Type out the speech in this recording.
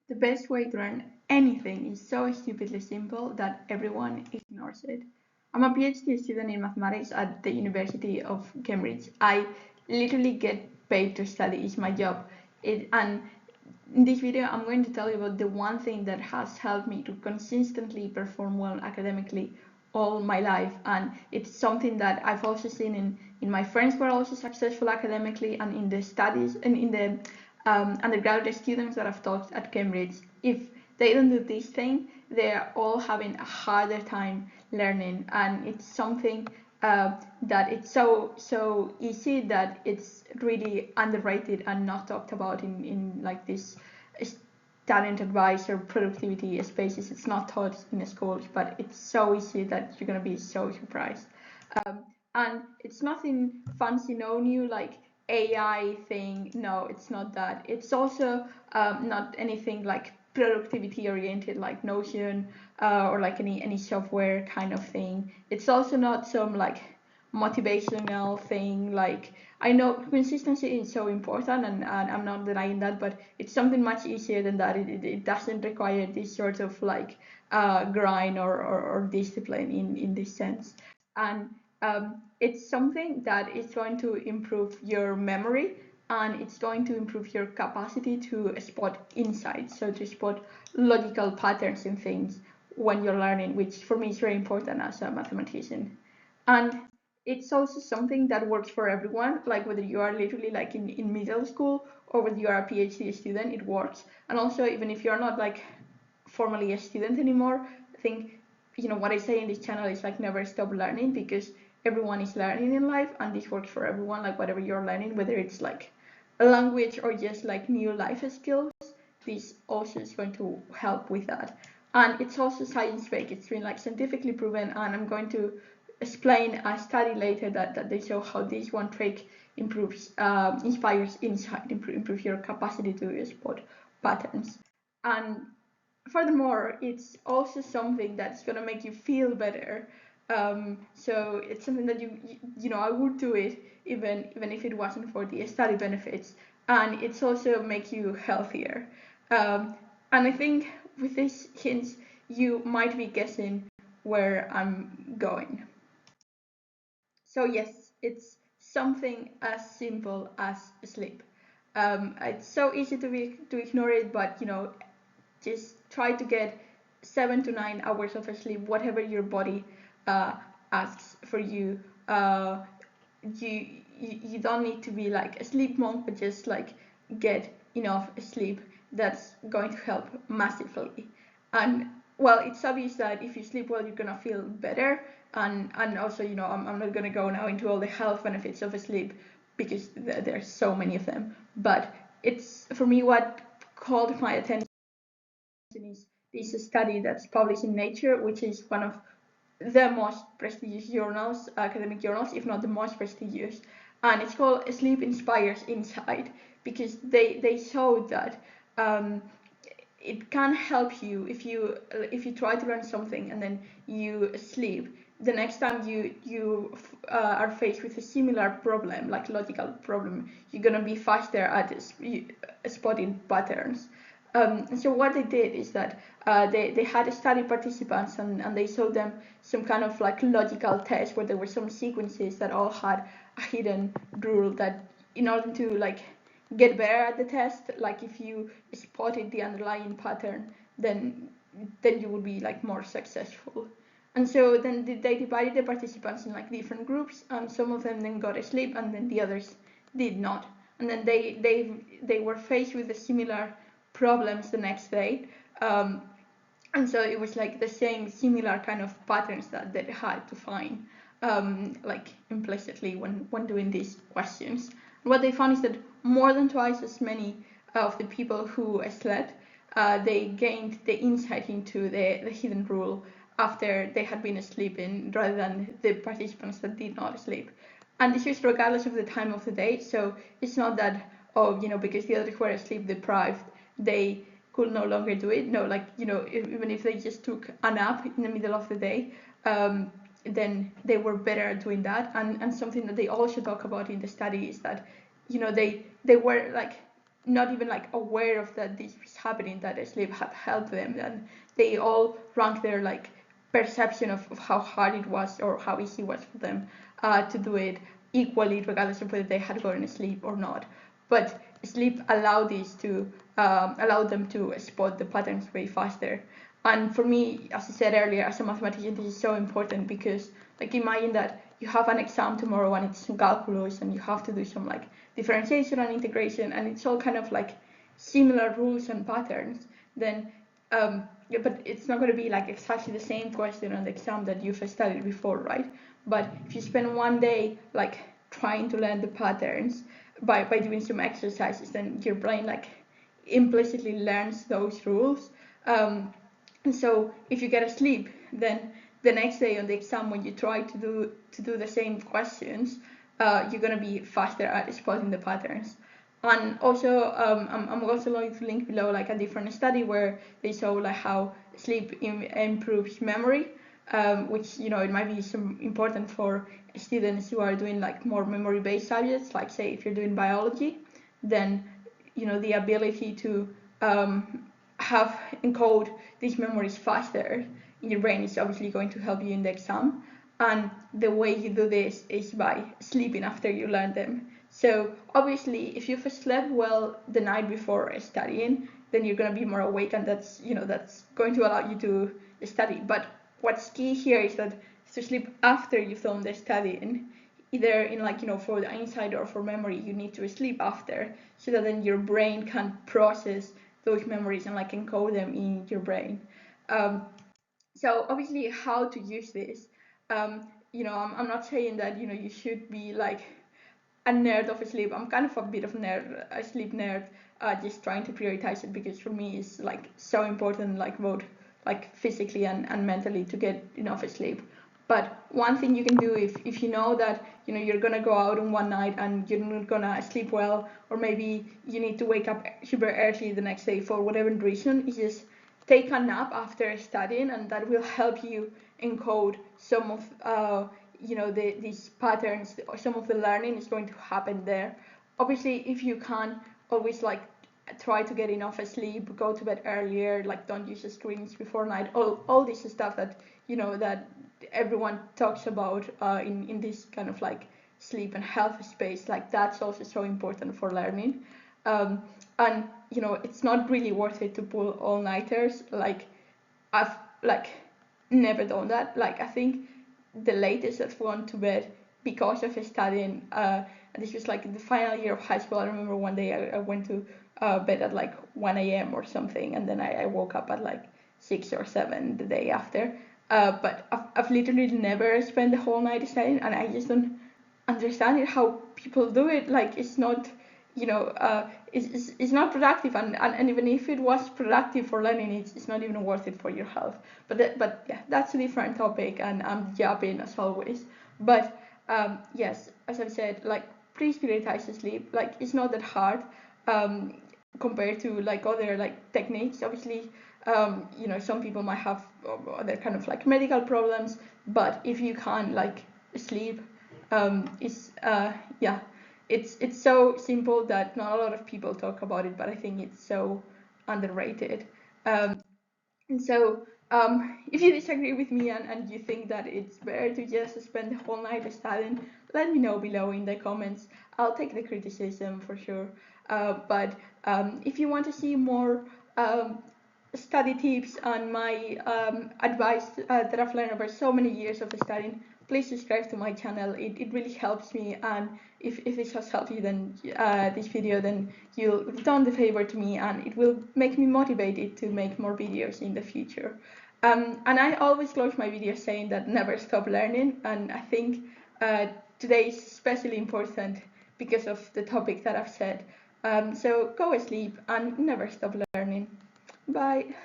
The best way to learn anything is so stupidly simple that everyone ignores it. I'm a PhD student in mathematics at the University of Cambridge. I literally get paid to study, it's my job. And in this video, I'm going to tell you about the one thing that has helped me to consistently perform well academically all my life. And it's something that I've also seen in my friends who are also successful academically and in the studies and in the undergraduate students that I've taught at Cambridge. If they don't do this thing, they're all having a harder time learning, and it's something that it's so easy that it's really underrated and not talked about in like this talent advice or productivity spaces. It's not taught in schools, but it's so easy that you're gonna be so surprised. Um, and it's nothing fancy, no new like AI thing. No, it's not that. It's also not anything like productivity oriented like Notion or like any software kind of thing. It's also not some like motivational thing. Like, I know consistency is so important, and I'm not denying that, but it's something much easier than that. It doesn't require this sort of like grind or discipline in this sense. And it's something that is going to improve your memory, and it's going to improve your capacity to spot insights, so to spot logical patterns in things when you're learning, which for me is very important as a mathematician. And it's also something that works for everyone, like whether you are literally like in middle school or whether you are a PhD student, it works. And also, even if you're not like formally a student anymore, I think, what I say in this channel is like never stop learning, because everyone is learning in life, and this works for everyone. Like whatever you're learning, whether it's like a language or just like new life skills, this also is going to help with that. And it's also science-based. It's been like scientifically proven, and I'm going to explain a study later that they show how this one trick inspires insight, improve your capacity to spot patterns. And furthermore, it's also something that's gonna make you feel better. So it's something that I would do it even if it wasn't for the study benefits, and it's also make you healthier. And I think with these hints, you might be guessing where I'm going. So yes, it's something as simple as sleep. It's so easy to ignore it, but just try to get 7 to 9 hours of sleep, whatever your body uh, asks for you. You don't need to be like a sleep monk, but just like get enough sleep. That's going to help massively. And well, it's obvious that if you sleep well, you're gonna feel better. And also, I'm not gonna go now into all the health benefits of sleep, because there's so many of them. But it's, for me, what called my attention is this study that's published in Nature, which is one of the most prestigious journals, academic journals, if not the most prestigious. And it's called Sleep Inspires Insight, because they showed that it can help you if you try to learn something and then you sleep. The next time you are faced with a similar problem, like logical problem, you're gonna be faster at spotting patterns. So what they did is that they had study participants, and they showed them some kind of like logical test where there were some sequences that all had a hidden rule, that in order to like get better at the test, like if you spotted the underlying pattern, then you would be like more successful. And so then they divided the participants in like different groups, and some of them then got asleep, and then the others did not. And then they were faced with the similar problems the next day. And so it was like the same similar kind of patterns that they had to find, like implicitly when doing these questions. And what they found is that more than twice as many of the people who slept, they gained the insight into the hidden rule after they had been sleeping, rather than the participants that did not sleep. And this is regardless of the time of the day. So it's not that, oh, because the others were sleep deprived, they could no longer do it. No, like, even if they just took a nap in the middle of the day, then they were better at doing that. And something that they also talk about in the study is that, they were like not even like aware of that this was happening, that sleep had helped them, and they all rank their like perception of how hard it was or how easy it was for them to do it equally, regardless of whether they had gotten sleep or not. But sleep allowed them to spot the patterns way faster. And for me, as I said earlier, as a mathematician, this is so important because, like, imagine that you have an exam tomorrow and it's calculus, and you have to do some like differentiation and integration, and it's all kind of like similar rules and patterns. Then, but it's not going to be like exactly the same question on the exam that you've studied before, right? But if you spend one day like trying to learn the patterns by doing some exercises, then your brain like implicitly learns those rules. And so if you get a sleep, then the next day on the exam, when you try to do the same questions, you're gonna be faster at spotting the patterns. And also, I'm also going to link below like a different study where they show like how sleep improves memory, which it might be some important for students who are doing like more memory-based subjects, like say if you're doing biology, then the ability to have encode these memories faster in your brain is obviously going to help you in the exam. And the way you do this is by sleeping after you learn them. So obviously, if you've slept well the night before studying, then you're going to be more awake, and that's going to allow you to study. But what's key here is that to sleep after you've done the studying, either in like for the insight or for memory, you need to sleep after, so that then your brain can process those memories and like encode them in your brain. So obviously, how to use this? I'm not saying that you should be like a nerd of sleep. I'm kind of a bit of a sleep nerd, just trying to prioritize it because for me it's like so important, like both like physically and mentally, to get enough sleep. But one thing you can do if you know that you're gonna go out on one night and you're not gonna sleep well, or maybe you need to wake up super early the next day for whatever reason, is just take a nap after studying, and that will help you encode some of these patterns. Some of the learning is going to happen there. Obviously, if you can, always like try to get enough sleep, go to bed earlier, like don't use screens before night, all this stuff that that everyone talks about in this kind of like sleep and health space. Like that's also so important for learning. And it's not really worth it to pull all-nighters. Like I've like never done that. Like I think the latest I've gone to bed because of studying, and this was like the final year of high school. I remember one day I went to bed at like 1 a.m. or something, and then I woke up at like 6 or 7 the day after. But I've literally never spent the whole night studying, and I just don't understand it how people do it. Like it's not it's not productive, and even if it was productive for learning, it's not even worth it for your health. But yeah, that's a different topic, and I'm yapping as always. But yes, as I've said, like please prioritize sleep. Like it's not that hard compared to like other like techniques. Obviously, some people might have other kind of like medical problems, but if you can like sleep, it's yeah, it's so simple that not a lot of people talk about it, but I think it's so underrated. And so, if you disagree with me, and you think that it's better to just spend the whole night studying, let me know below in the comments. I'll take the criticism for sure. But if you want to see more study tips and my advice that I've learned over so many years of studying, please subscribe to my channel. It really helps me, and if this has helped you, then this video, then you've done the favor to me, and it will make me motivated to make more videos in the future. And I always close my videos saying that never stop learning, and I think today is especially important because of the topic that I've said. So go asleep and never stop learning. Bye.